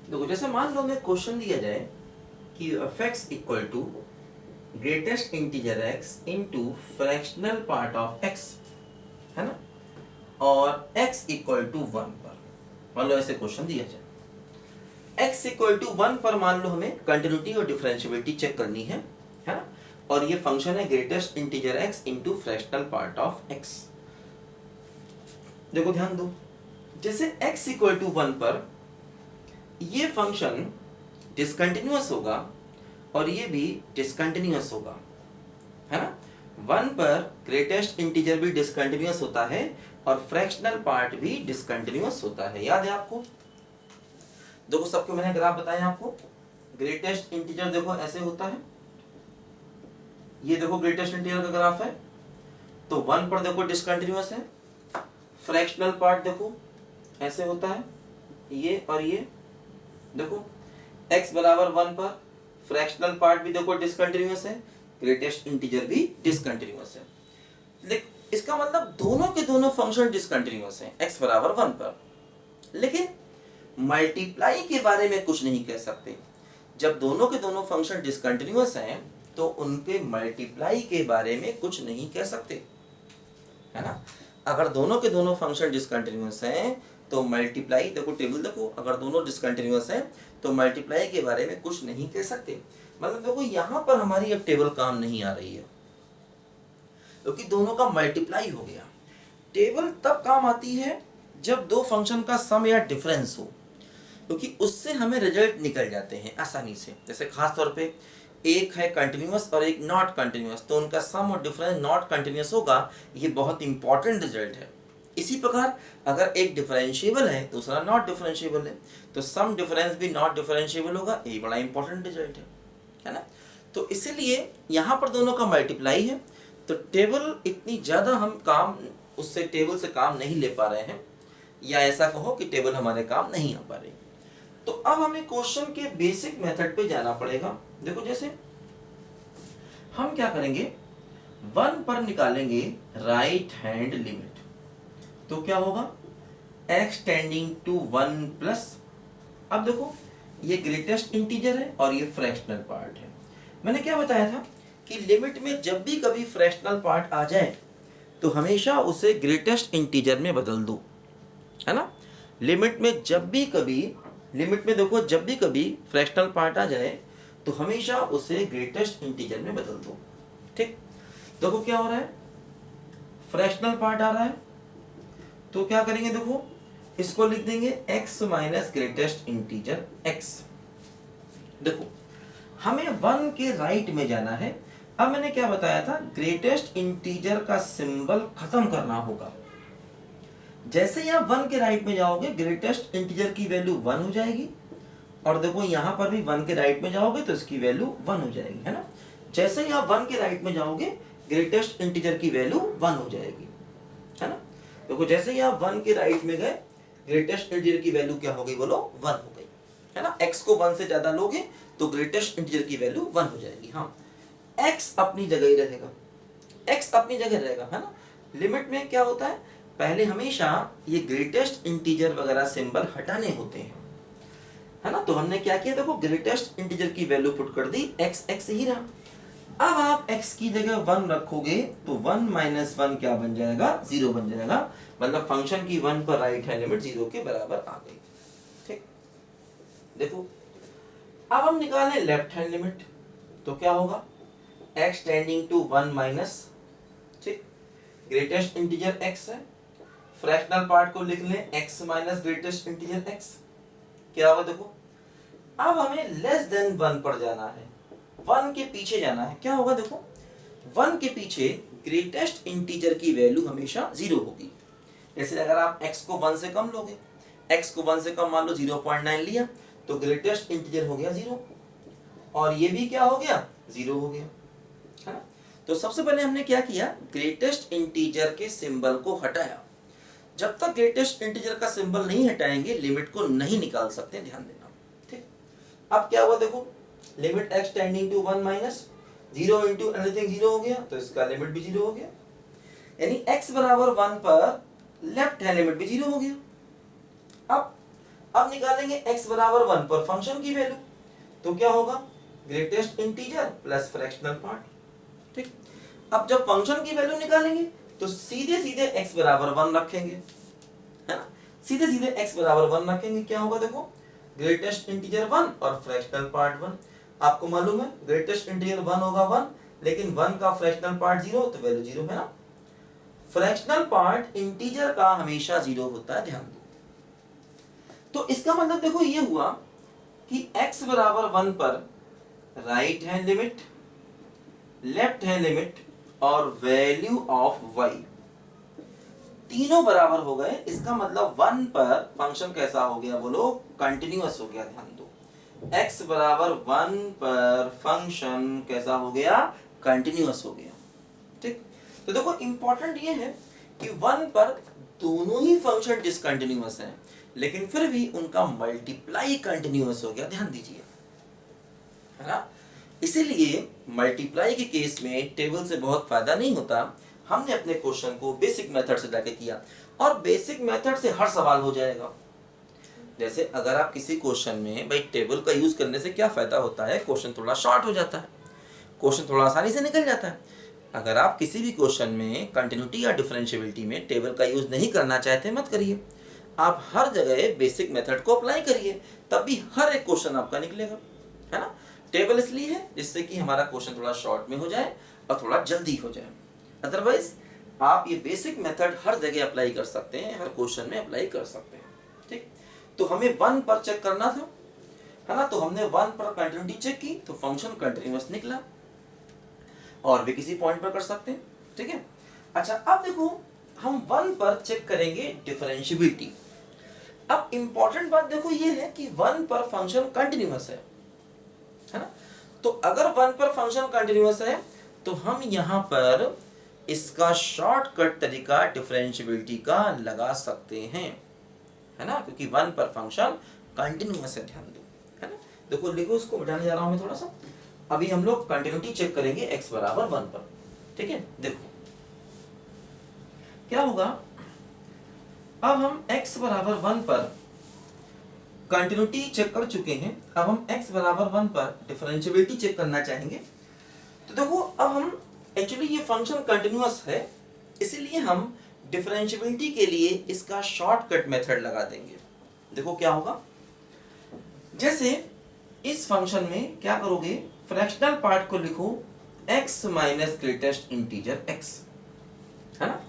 देखो जैसे मान लो हमें क्वेश्चन दिया जाए कि f x equal to greatest integer x into fractional part of x, है ना, और x इक्वल टू 1 पर मान लो ऐसे क्वेश्चन दिया जाए। x इक्वल टू 1 पर मान लो हमें कंटिन्यूटी और डिफरेंशिएबिलिटी चेक करनी है ना, और ये फंक्शन है greatest integer x into fractional part of x। देखो ध्यान दो, जैसे x इक्वल टू 1 पर ये फंक्शन डिसकंटिन्यूअस होगा और ये भी डिसकंटिन्यूअस होगा, है ना। 1 पर ग्रेटेस्ट इंटीजर भी डिसकंटिन्यूअस होता है और फ्रैक्शनल पार्ट भी डिसकंटिन्यूअस होता है, याद है आपको। देखो सबको मैंने ग्राफ बताया आपको, ग्रेटेस्ट इंटीजर देखो ऐसे होता है, ये देखो ग्रेटेस्ट इंटीजर का ग्राफ है, तो 1 पर देखो डिसकंटिन्यूअस है, फ्रैक्शनल पार्ट देखो ऐसे होता है, ये और ये देखो x बराबर 1 पर फ्रैक्शनल पार्ट भी देखो डिसकंटिन्यूअस है, ग्रेटेस्ट इंटीजर भी डिसकंटिन्यूअस है। इसका मतलब दोनों के दोनों फंक्शन डिसकंटिन्यूअस हैं x बराबर 1 पर, लेकिन मल्टीप्लाई के बारे में कुछ नहीं कह सकते। जब दोनों के दोनों फंक्शन डिसकंटिन्यूअस हैं तो उनके मल्टीप्लाई के बारे में कुछ नहीं कह सकते, है ना। अगर दोनों के दोनों फंक्शन डिसकंटिन्यूअस हैं तो मल्टीप्लाई देखो, टेबल देखो, अगर दोनों डिसकंटिन्यूअस हैं तो मल्टीप्लाई के बारे में कुछ नहीं कह सकते। मतलब देखो यहाँ पर हमारी अब टेबल काम नहीं आ रही है क्योंकि दोनों का मल्टीप्लाई हो गया। टेबल तब काम आती है जब दो फंक्शन का सम या डिफरेंस हो, क्योंकि उससे हमें रिजल्ट निकल जाते हैं आसानी से। जैसे खास तौर पे एक है कंटिन्यूअस और एक नॉट कंटिन्यूअस, तो उनका सम और डिफरेंस नॉट कंटिन्यूअस होगा, ये बहुत इंपॉर्टेंट रिजल्ट है। इसी प्रकार अगर एक डिफरेंशिएबल है दूसरा नॉट डिफरेंशिएबल है तो सम डिफरेंस भी नॉट डिफरेंशिएबल होगा, ये बड़ा इंपॉर्टेंट रिजल्ट है ना। तो इसीलिए यहाँ पर दोनों का मल्टीप्लाई है, तो टेबल इतनी ज़्यादा हम काम उससे टेबल से काम नहीं ले पा रहे हैं, या ऐसा कहो कि टेबल हमारे काम नहीं आ पा रही। तो अब हमें क्वेश्चन के बेसिक मेथड पे जाना पड़ेगा। देखो जैसे हम क्या करेंगे, 1 पर निकालेंगे राइट हैंड लिमिट, तो क्या होगा x टेंडिंग टू 1 प्लस, अब देखो ये ग्रेटेस्ट इंटीजर है और ये फ्रैक्शनल पार्ट है। मैंने क्या बताया था कि लिमिट में जब भी कभी फ्रैक्शनल पार्ट आ जाए तो हमेशा उसे ग्रेटेस्ट इंटीजर में बदल दो, है ना। लिमिट में जब भी कभी, लिमिट में देखो जब भी कभी फ्रैक्शनल पार्ट आ जाए तो हमेशा उसे ग्रेटेस्ट इंटीजर में बदल दो, ठीक। देखो क्या हो रहा है, फ्रैक्शनल पार्ट आ रहा है तो क्या करेंगे, देखो इसको लिख देंगे x minus greatest integer x। देखो हमें 1 के राइट में जाना है। अब मैंने क्या बताया था, ग्रेटेस्ट इंटीजर का सिंबल खत्म करना होगा। जैसे ही आप 1 के राइट में जाओगे ग्रेटेस्ट इंटीजर की वैल्यू 1 हो जाएगी, और देखो यहां पर भी 1 के राइट में जाओगे तो इसकी वैल्यू 1 हो जाएगी, है ना। जैसे ही आप 1 के राइट में जाओगे ग्रेटेस्ट इंटीजर की वैल्यू 1 हो जाएगी, है ना। देखो जैसे ही आप 1 के राइट में गए ग्रेटेस्ट इंटीजर की वैल्यू क्या हो गई, बोलो 1 हो गई, है ना। x को 1 से ज्यादा लोगे तो ग्रेटेस्ट इंटीजर की वैल्यू 1 हो जाएगी। हाँ, x अपनी जगह ही रहेगा, x अपनी जगह रहेगा, है ना। लिमिट में क्या होता है, पहले हमेशा ये ग्रेटेस्ट इंटीजर वगैरह सिंबल हटाने होते हैं, है ना। तो हमने क्या किया, देखो ग्रेटेस्ट इंटीजर की वैल्यू पुट कर दी, x ही रहा। अब आप x की जगह 1 रखोगे तो 1 माइनस 1 क्या बन जाएगा, 0 बन जाएगा। मतलब फंक्शन की 1 पर राइट हैंड लिमिट 0 के बराबर आ गई, ठीक। देखो अब हम निकालें लेफ्ट हैंड लिमिट, तो क्या होगा, x टेंडिंग टू 1 माइनस, ठीक, ग्रेटेस्ट इंटीजर x है, फ्रैक्शनल पार्ट को लिख लें x minus greatest integer x, क्या होगा। देखो अब हमें लेस देन 1 पर जाना है, 1 के पीछे जाना है, क्या होगा, देखो 1 के पीछे ग्रेटेस्ट इंटीजर की वैल्यू हमेशा 0 होगी। जैसे अगर आप x को 1 से कम लोगे, x को 1 से कम मान लो 0.9 लिया तो ग्रेटेस्ट इंटीजर हो गया 0, और ये भी क्या हो गया, 0 हो गया, है ना। तो सबसे पहले हमने क्या किया, ग्रेटेस्ट इंटीजर के सिंबल को हटाया। जब तक ग्रेटेस्ट इंटीजर का सिंबल नहीं हटाएंगे लिमिट को नहीं निकाल सकते, ध्यान देना, ठीक। अब क्या हुआ, देखो limit x tending to 1 minus 0 into anything 0 हो गया, तो इसका लिमिट भी 0 हो गया, यानी x बराबर 1 पर लेफ्ट हैंड लिमिट भी 0 हो गया। अब अब निकालेंगे x बराबर 1 पर फंक्शन की वैल्यू, तो क्या होगा greatest integer plus fractional part. ठीक, अब जब फंक्शन की वैल्यू निकालेंगे तो सीधे सीधे x बराबर 1 रखेंगे, है ना, सीधे सीधे x बराबर 1 रखेंगे, क्या होगा देखो ग्रेटेस्ट इंटीजर 1 और फ्रैक्शनल पार्ट 1। आपको मालूम है ग्रेटेस्ट इंटीजर 1 होगा 1, लेकिन 1 का फ्रैक्शनल पार्ट 0, तो वैल्यू 0 है ना। फ्रैक्शनल पार्ट इंटीजर का हमेशा 0 होता है, ध्यान दो। तो इसका मतलब देखो ये हुआ कि x बराबर 1 पर right hand limit, left hand limit और वैल्यू ऑफ y तीनों बराबर हो गए। इसका मतलब 1 पर फंक्शन कैसा हो गया बोलो, कंटिन्यूअस हो गया। ध्यान दो, x बराबर 1 पर फंक्शन कैसा हो गया, कंटिन्यूअस हो गया। ठीक, तो देखो इंपॉर्टेंट ये है कि 1 पर दोनों ही फंक्शन डिसकंटिन्यूअस हैं, लेकिन फिर भी उनका मल्टीप्लाई कंटिन्यूअस हो गया, ध्यान दीजिए, है ना। इसीलिए मल्टीप्लाई के केस में टेबल से बहुत फायदा नहीं होता। हमने अपने क्वेश्चन को बेसिक मेथड से जाके किया, और बेसिक मेथड से हर सवाल हो जाएगा। जैसे अगर आप किसी क्वेश्चन में भाई टेबल का यूज करने से क्या फायदा होता है, क्वेश्चन थोड़ा शॉर्ट हो जाता है, क्वेश्चन थोड़ा आसानी से निकल जाता है। अगर आप किसी भी क्वेश्चन में कंटिन्यूटी या डिफरेंशिएबिलिटी में टेबल का यूज नहीं करना चाहते, मत करिए। आप हर जगह बेसिक मेथड को अप्लाई करिए, तब भी हर एक क्वेश्चन आपका निकलेगा, है ना। टेबल इसलिए है जिससे कि हमारा क्वेश्चन थोड़ा शॉर्ट में हो जाए और थोड़ा जल्दी हो जाए। अदरवाइज आप ये बेसिक मेथड हर जगह अप्लाई कर सकते हैं, हर क्वेश्चन में अप्लाई कर सकते हैं। ठीक, तो हमें 1 पर चेक करना था, है ना, तो हमने 1 पर कंटिन्यूटी चेक की तो फंक्शन कंटिन्यूअस निकला, और भी किसी पॉइंट पर कर सकते हैं। ठीक है, अच्छा अब देखो हम 1 पर चेक करेंगे डिफरेंशिएबिलिटी। अब इंपॉर्टेंट बात देखो ये है कि 1 पर फंक्शन कंटिन्यूअस है ना। तो अगर 1 पर फंक्शन कंटिन्यूअस है तो हम यहां पर इसका शॉर्टकट तरीका डिफरेंशिएबिलिटी का लगा सकते हैं, है ना, क्योंकि 1 पर फंक्शन कंटिन्यूअस है, ध्यान दो, है ना। देखो लिखो, उसको मिटाने जा रहा हूं मैं थोड़ा सा। अभी हम लोग कंटिन्यूटी चेक करेंगे x बराबर 1 पर। ठीक है, देखो क्या होगा। अब हम x बराबर 1 पर कंटिन्यूटी चेक कर चुके हैं, अब हम x बराबर 1 पर डिफरेंशिएबिलिटी चेक करना चाहेंगे। तो देखो अब हम एक्चुअली ये फंक्शन कंटिन्यूअस है, इसीलिए हम डिफरेंशिएबिलिटी के लिए इसका शॉर्टकट मेथड लगा देंगे। देखो क्या होगा, जैसे इस फंक्शन में क्या करोगे, फ्रैक्शनल पार्ट को लिखो x minus greatest integer x, है ना।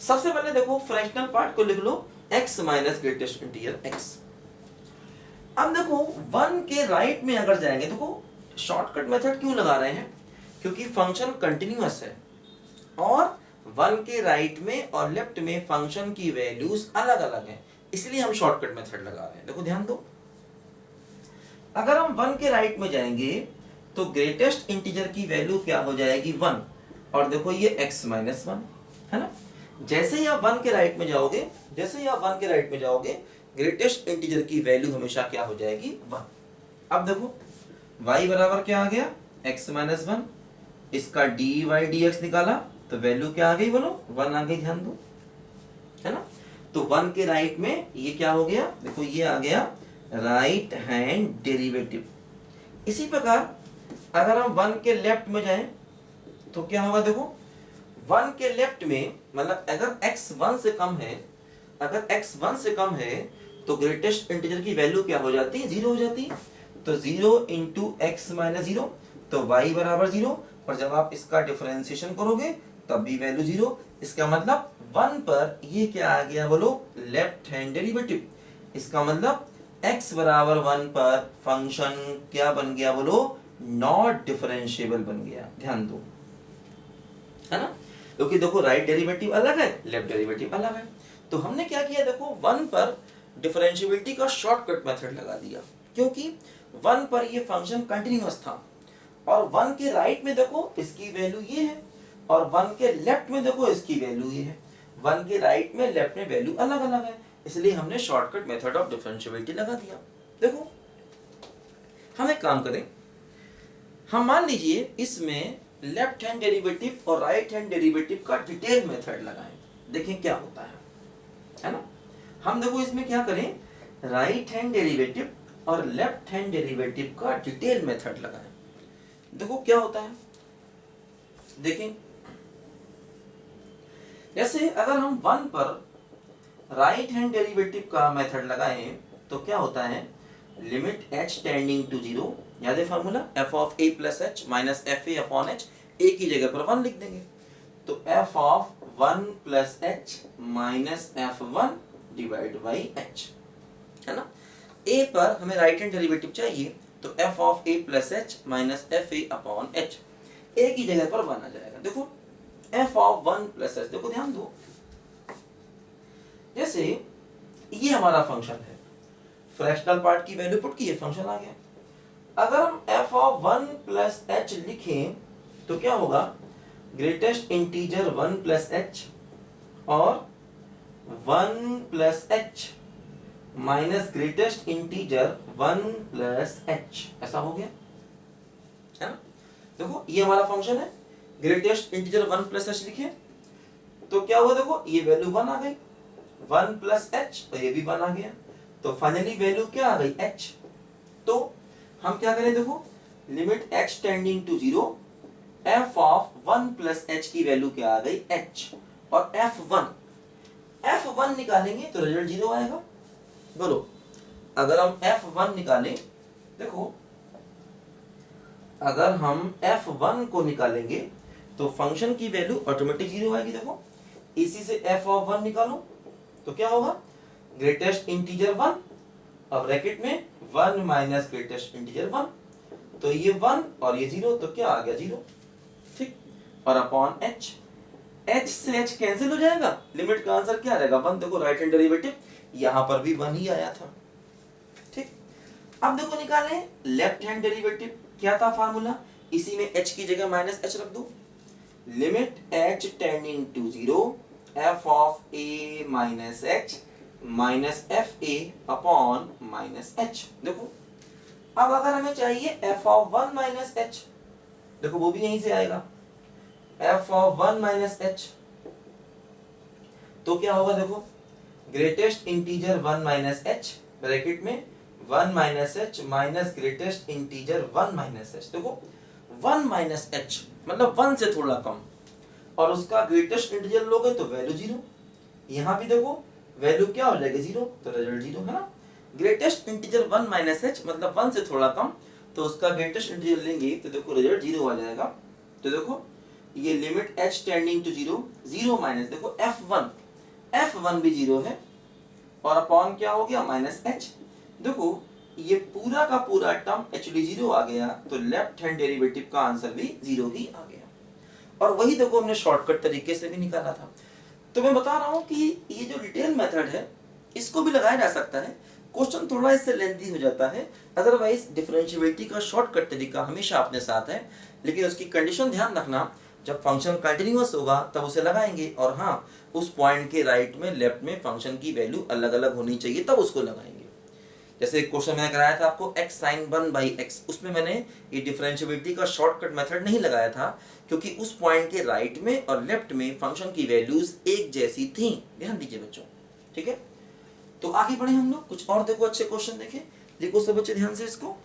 सबसे पहले देखो फ्रैक्शनल पार्ट को लिख लो x minus greatest integer x। अब देखो 1 के राइट में अगर जाएंगे, देखो शॉर्टकट मेथड क्यों लगा रहे हैं, क्योंकि फंक्शन कंटिन्यूअस है और 1 के राइट में और लेफ्ट में फंक्शन की वैल्यूज अलग अलग हैं, इसलिए हम शॉर्टकट मेथड लगा रहे हैं। देखो ध्यान दो, अगर हम 1 के राइट में जाएंगे तो ग्रेटेस्ट इंटीजर की वैल्यू क्या हो जाएगी 1, और देखो ये x माइनस 1, है ना। जैसे ही आप 1 के राइट में जाओगे, जैसे ही आप 1 के राइट में जाओगे, ग्रेटेस्ट इंटीजर की वैल्यू हमेशा क्या हो जाएगी 1। अब देखो y बराबर क्या आ गया x माइनस 1, इसका dy dx निकाला तो वैल्यू क्या आ गई बोलो 1 आ गई, ध्यान दो, है ना। तो 1 के राइट में ये क्या हो गया, देखो ये आ गया राइट हैंड डेरिवेटिव। इसी प्रकार अगर हम 1 के लेफ्ट में जाएं तो क्या होगा, देखो 1 के लेफ्ट में मतलब अगर x 1 से कम है, अगर x 1 से कम है तो ग्रेटेस्ट इंटीजर की वैल्यू क्या हो जाती है 0 हो जाती है। तो 0 इंटू एक्स माइनस 0, तो y बराबर 0, और जब आप इसका डिफरेंशिएशन करोगे तब भी वैल्यू 0। इसका मतलब 1 पर ये क्या आ गया बोलो लेफ्ट हैंड डेरिवेटिव। इसका मतलब x बराबर 1 पर फंक्शन क्या बन गया बोलो नॉट डिफरेंशिएबल बन गया, ध्यान दो, है ना, क्योंकि देखो राइट डेरिवेटिव अलग है, लेफ्ट डेरिवेटिव अलग है। तो हमने क्या किया, देखो 1 पर डिफरेंशिएबिलिटी का शॉर्टकट मेथड लगा दिया, क्योंकि 1 पर ये फंक्शन कंटिन्यूअस था, और 1 के राइट में देखो इसकी वैल्यू ये है, और 1 के लेफ्ट में देखो इसकी वैल्यू ये है। 1 के राइट में लेफ्ट में वैल्यू अलग अलग है, इसलिए हमने शॉर्टकट मेथड ऑफ डिफरेंशिएबिलिटी लगा दिया। देखो हम एक काम करें, हम मान लीजिए इसमें लेफ्ट हैंड डेरिवेटिव और राइट हैंड डेरिवेटिव का डिटेल मेथड लगाएं, देखें क्या होता है ना। हम देखो इसमें क्या करें, राइट हैंड डेरिवेटिव और लेफ्ट हैंड डेरिवेटिव का डिटेल मेथड लगाएं। देखो क्या होता है, देखें जैसे अगर हम 1 पर राइट हैंड डेरिवेटिव का मेथड लगाएं तो क्या होता है, लिमिट h टेंडिंग टू 0, याद है formula f of a plus H minus f a upon H, a की जगह पर 1 लिख देंगे, तो f of 1 plus H minus f1 divide by h, है ना। a पर हमें राइट हैंड डेरिवेटिव चाहिए, तो f of a plus H minus f a upon H, a की जगह पर 1 आ जाएगा। देखो f ऑफ 1 प्लस एच, देखो ध्यान दो, जैसे ये हमारा फंक्शन है, फ्रैक्शनल पार्ट की वैल्यू पुट की है, फंक्शन आ गया। अगर हम f ऑफ 1 प्लस एच लिखें तो क्या होगा, ग्रेटेस्ट इंटीजर 1 प्लस एच और 1 plus H minus greatest integer 1 plus H, ऐसा हो गया, है ना। देखो ये हमारा फंक्शन है, ग्रेटेस्ट इंटीजर 1 प्लस एच लिखे तो क्या हुआ, देखो ये वैल्यू 1 आ गई, 1 प्लस एच और ये भी 1 आ गया, तो फाइनली वैल्यू क्या आ गई, h। तो हम क्या करें, देखो limit h tending to 0, f of 1 plus h की वैल्यू क्या आ गई, h, और f1 निकालेंगे तो रिजल्ट 0 आएगा। बोलो अगर हम f1 निकालें, देखो अगर हम f1 को निकालेंगे तो फंक्शन की वैल्यू ऑटोमेटिक 0 आएगी। देखो इसी से f ऑफ 1 निकालो तो क्या होगा, ग्रेटेस्ट इंटीजर 1 और ब्रैकेट में 1 माइनस ग्रेटेस्ट इंटीजर 1, तो ये 1 और ये 0, तो क्या आ गया 0, ठीक, और अपॉन h, h से h कैंसिल हो जाएगा, लिमिट का आंसर क्या रहेगा 1। देखो राइट हैंड डेरिवेटिव यहां पर भी 1 ही आया था, ठीक। अब देखो निकालें लेफ्ट हैंड डेरिवेटिव, क्या था फार्मूला, इसी में h की जगह माइनस h रख दो, limit h tending to 0, f of a minus h minus f a upon minus h. देखो अब अगर हमें चाहिए f ऑफ 1 माइनस एच, देखो वो भी यहीं से आएगा, f ऑफ 1 माइनस एच, तो क्या होगा, देखो greatest integer 1 minus H bracket में 1 minus H minus greatest integer 1 minus h. देखो 1 माइनस एच मतलब 1 से थोड़ा कम, और उसका ग्रेटेस्ट इंटीजर लोगे तो वैल्यू 0, यहाँ भी देखो वैल्यू क्या हो जाएगी 0, तो रिजल्ट 0, है ना। ग्रेटेस्ट इंटीजर 1 माइनस एच मतलब 1 से थोड़ा कम, तो उसका ग्रेटेस्ट इंटीजर लेंगे तो देखो रिजल्ट 0 आ जाएगा। तो देखो ये limit h tending to 0, 0 minus देखो f1 भी 0 है, और अपॉन क्या हो गया माइनस h। देखो ये पूरा का पूरा टर्म एक्चुअली 0 आ गया, तो लेफ्ट हैंड डेरिवेटिव का आंसर भी 0 ही आ गया, और वही देखो हमने शॉर्टकट तरीके से भी निकाला था। तो मैं बता रहा हूं कि ये जो डिटेल मेथड है इसको भी लगाया जा सकता है, क्वेश्चन थोड़ा इससे लेंथी हो जाता है, अदरवाइज डिफरेंशिएबिलिटी का शॉर्टकट तरीका हमेशा अपने साथ है, लेकिन उसकी कंडीशन ध्यान रखना, जब फंक्शन कंटिन्यूअस होगा तब उसे लगाएंगे, और हाँ उस पॉइंट के राइट में लेफ्ट में फंक्शन की वैल्यू अलग अलग होनी चाहिए तब उसको लगाएंगे। जैसे एक क्वेश्चन मैंने कराया था आपको x sin 1 by x, उसमें मैंने ये डिफरेंशिएबिलिटी का शॉर्टकट मेथड नहीं लगाया था क्योंकि उस पॉइंट के राइट में और लेफ्ट में फंक्शन की वैल्यूज एक जैसी थी। ध्यान दीजिए बच्चों, ठीक है। तो आगे बढ़े हम लोग, कुछ और देखो अच्छे क्वेश्चन देखें, देखो सब बच्चे ध्यान से इसको।